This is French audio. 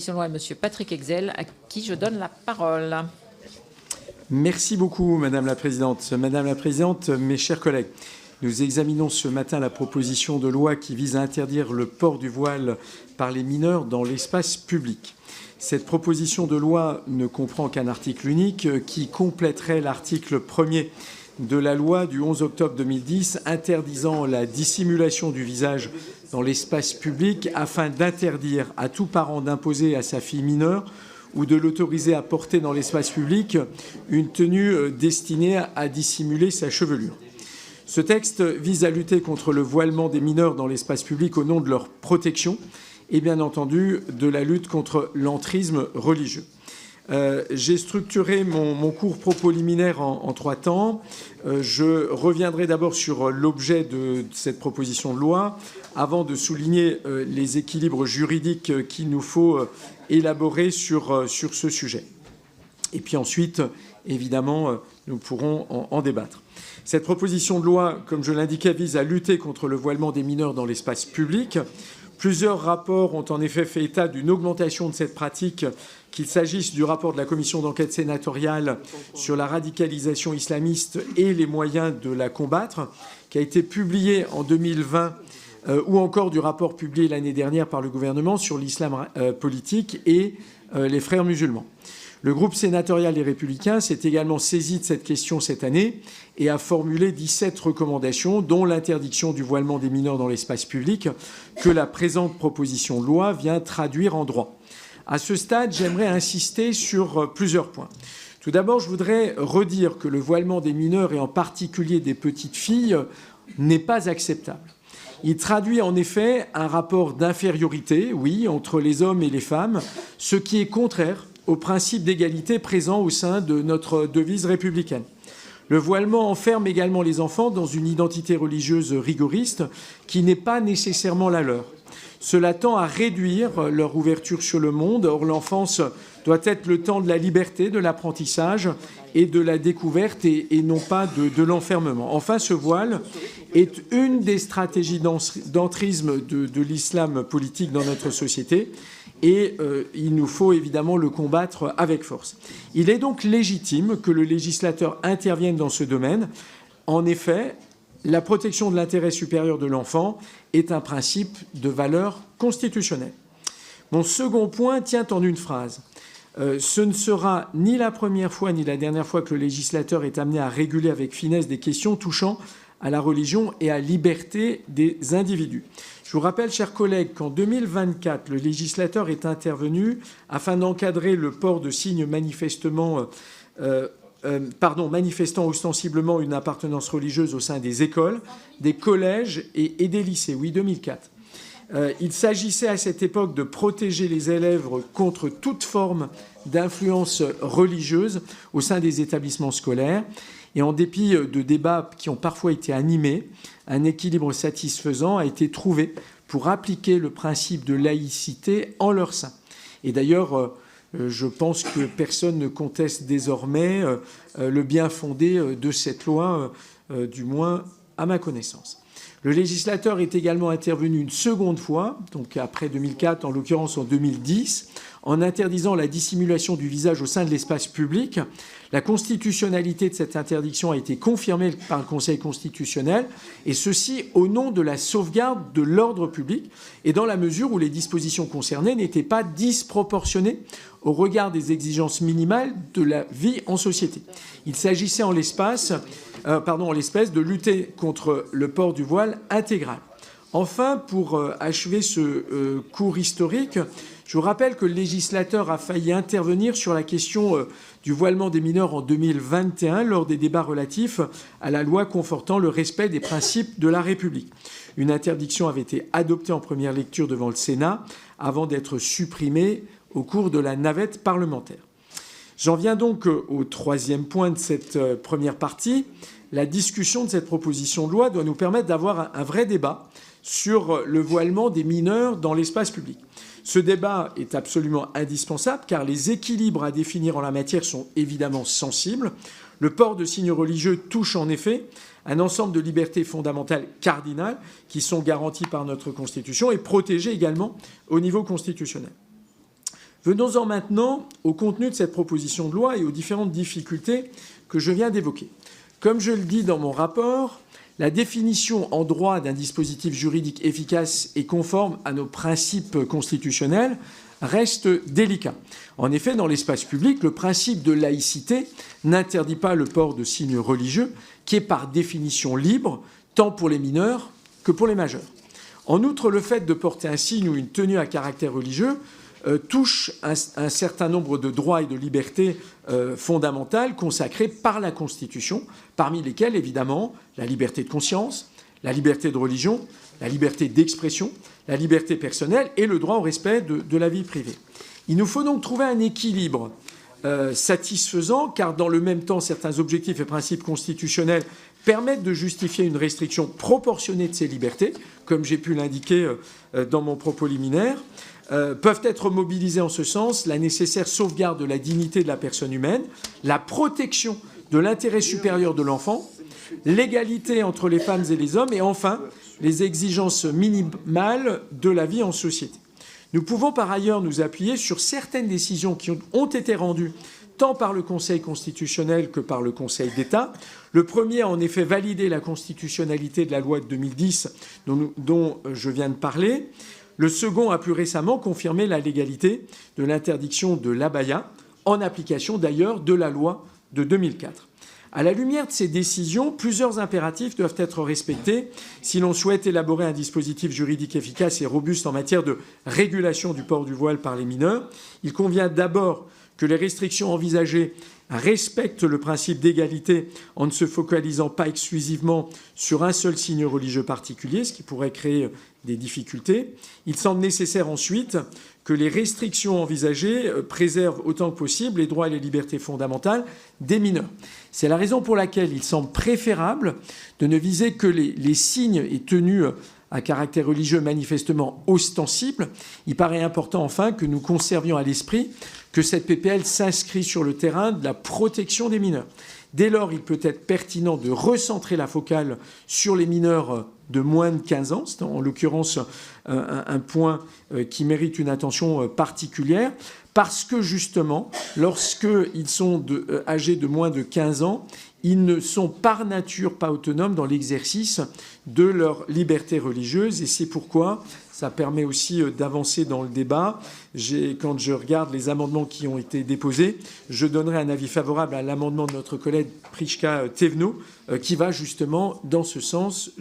Loi, Monsieur Patrick Hetzel, à qui je donne la parole. Merci beaucoup, Madame la Présidente. Madame la Présidente, mes chers collègues, nous examinons ce matin la proposition de loi qui vise à interdire le port du voile par les mineurs dans l'espace public. Cette proposition de loi ne comprend qu'un article unique qui compléterait l'article 1er de la loi du 11 octobre 2010 interdisant la dissimulation du visage dans l'espace public afin d'interdire à tout parent d'imposer à sa fille mineure ou de l'autoriser à porter dans l'espace public une tenue destinée à dissimuler sa chevelure. Ce texte vise à lutter contre le voilement des mineurs dans l'espace public au nom de leur protection et bien entendu de la lutte contre l'entrisme religieux. J'ai structuré mon court propos liminaire en 3 temps. Je reviendrai d'abord sur l'objet de cette proposition de loi avant de souligner les équilibres juridiques qu'il nous faut élaborer sur ce sujet. Et puis ensuite, évidemment, nous pourrons en débattre. Cette proposition de loi, comme je l'indiquais, vise à lutter contre le voilement des mineurs dans l'espace public. Plusieurs rapports ont en effet fait état d'une augmentation de cette pratique, qu'il s'agisse du rapport de la commission d'enquête sénatoriale sur la radicalisation islamiste et les moyens de la combattre, qui a été publié en 2020, ou encore du rapport publié l'année dernière par le gouvernement sur l'islam politique et les frères musulmans. Le groupe sénatorial des Républicains s'est également saisi de cette question cette année et a formulé 17 recommandations, dont l'interdiction du voilement des mineurs dans l'espace public, que la présente proposition de loi vient traduire en droit. À ce stade, j'aimerais insister sur plusieurs points. Tout d'abord, je voudrais redire que le voilement des mineurs, et en particulier des petites filles, n'est pas acceptable. Il traduit en effet un rapport d'infériorité, oui, entre les hommes et les femmes, ce qui est contraire au principe d'égalité présent au sein de notre devise républicaine. Le voilement enferme également les enfants dans une identité religieuse rigoriste qui n'est pas nécessairement la leur. Cela tend à réduire leur ouverture sur le monde. Or, l'enfance doit être le temps de la liberté, de l'apprentissage et de la découverte et non pas de l'enfermement. Enfin, ce voile est une des stratégies d'entrisme de l'islam politique dans notre société et il nous faut évidemment le combattre avec force. Il est donc légitime que le législateur intervienne dans ce domaine. En effet, la protection de l'intérêt supérieur de l'enfant est un principe de valeur constitutionnelle. Mon second point tient en une phrase. Ce ne sera ni la première fois ni la dernière fois que le législateur est amené à réguler avec finesse des questions touchant à la religion et à la liberté des individus. Je vous rappelle, chers collègues, qu'en 2024, le législateur est intervenu afin d'encadrer le port de signes manifestant ostensiblement une appartenance religieuse au sein des écoles, des collèges et des lycées. Oui, 2004. Il s'agissait à cette époque de protéger les élèves contre toute forme d'influence religieuse au sein des établissements scolaires. Et en dépit de débats qui ont parfois été animés, un équilibre satisfaisant a été trouvé pour appliquer le principe de laïcité en leur sein. Et d'ailleurs, je pense que personne ne conteste désormais le bien fondé de cette loi, du moins à ma connaissance. Le législateur est également intervenu une seconde fois, donc après 2004, en l'occurrence en 2010, en interdisant la dissimulation du visage au sein de l'espace public. La constitutionnalité de cette interdiction a été confirmée par le Conseil constitutionnel, et ceci au nom de la sauvegarde de l'ordre public et dans la mesure où les dispositions concernées n'étaient pas disproportionnées au regard des exigences minimales de la vie en société. Il s'agissait en l'espèce de lutter contre le port du voile intégral. Enfin, pour achever ce cours historique, je vous rappelle que le législateur a failli intervenir sur la question du voilement des mineurs en 2021 lors des débats relatifs à la loi confortant le respect des principes de la République. Une interdiction avait été adoptée en première lecture devant le Sénat avant d'être supprimée au cours de la navette parlementaire. J'en viens donc au troisième point de cette première partie. La discussion de cette proposition de loi doit nous permettre d'avoir un vrai débat sur le voilement des mineurs dans l'espace public. Ce débat est absolument indispensable car les équilibres à définir en la matière sont évidemment sensibles. Le port de signes religieux touche en effet un ensemble de libertés fondamentales cardinales qui sont garanties par notre Constitution et protégées également au niveau constitutionnel. Venons-en maintenant au contenu de cette proposition de loi et aux différentes difficultés que je viens d'évoquer. Comme je le dis dans mon rapport, la définition en droit d'un dispositif juridique efficace et conforme à nos principes constitutionnels reste délicat. En effet, dans l'espace public, le principe de laïcité n'interdit pas le port de signes religieux, qui est par définition libre, tant pour les mineurs que pour les majeurs. En outre, le fait de porter un signe ou une tenue à caractère religieux touche un certain nombre de droits et de libertés fondamentales consacrés par la Constitution, parmi lesquels, évidemment, la liberté de conscience, la liberté de religion, la liberté d'expression, la liberté personnelle et le droit au respect de la vie privée. Il nous faut donc trouver un équilibre satisfaisant, car dans le même temps, certains objectifs et principes constitutionnels permettent de justifier une restriction proportionnée de ces libertés, comme j'ai pu l'indiquer dans mon propos liminaire. Peuvent être mobilisés en ce sens la nécessaire sauvegarde de la dignité de la personne humaine, la protection de l'intérêt supérieur de l'enfant, l'égalité entre les femmes et les hommes et enfin les exigences minimales de la vie en société. Nous pouvons par ailleurs nous appuyer sur certaines décisions qui ont été rendues tant par le Conseil constitutionnel que par le Conseil d'État. Le premier a en effet validé la constitutionnalité de la loi de 2010 dont je viens de parler. Le second a plus récemment confirmé la légalité de l'interdiction de l'abaya, en application d'ailleurs de la loi de 2004. À la lumière de ces décisions, plusieurs impératifs doivent être respectés si l'on souhaite élaborer un dispositif juridique efficace et robuste en matière de régulation du port du voile par les mineurs. Il convient d'abord que les restrictions envisagées respectent le principe d'égalité en ne se focalisant pas exclusivement sur un seul signe religieux particulier, ce qui pourrait créer des difficultés. Il semble nécessaire ensuite que les restrictions envisagées préservent autant que possible les droits et les libertés fondamentales des mineurs. C'est la raison pour laquelle il semble préférable de ne viser que les signes et tenues à caractère religieux manifestement ostensible. Il paraît important enfin que nous conservions à l'esprit que cette PPL s'inscrit sur le terrain de la protection des mineurs. Dès lors, il peut être pertinent de recentrer la focale sur les mineurs de moins de 15 ans. C'est en l'occurrence un point qui mérite une attention particulière parce que justement, lorsqu'ils sont âgés de moins de 15 ans, ils ne sont par nature pas autonomes dans l'exercice de leur liberté religieuse et c'est pourquoi ça permet aussi d'avancer dans le débat. Quand je regarde les amendements qui ont été déposés, je donnerai un avis favorable à l'amendement de notre collègue Priska Thévenot qui va justement dans ce sens.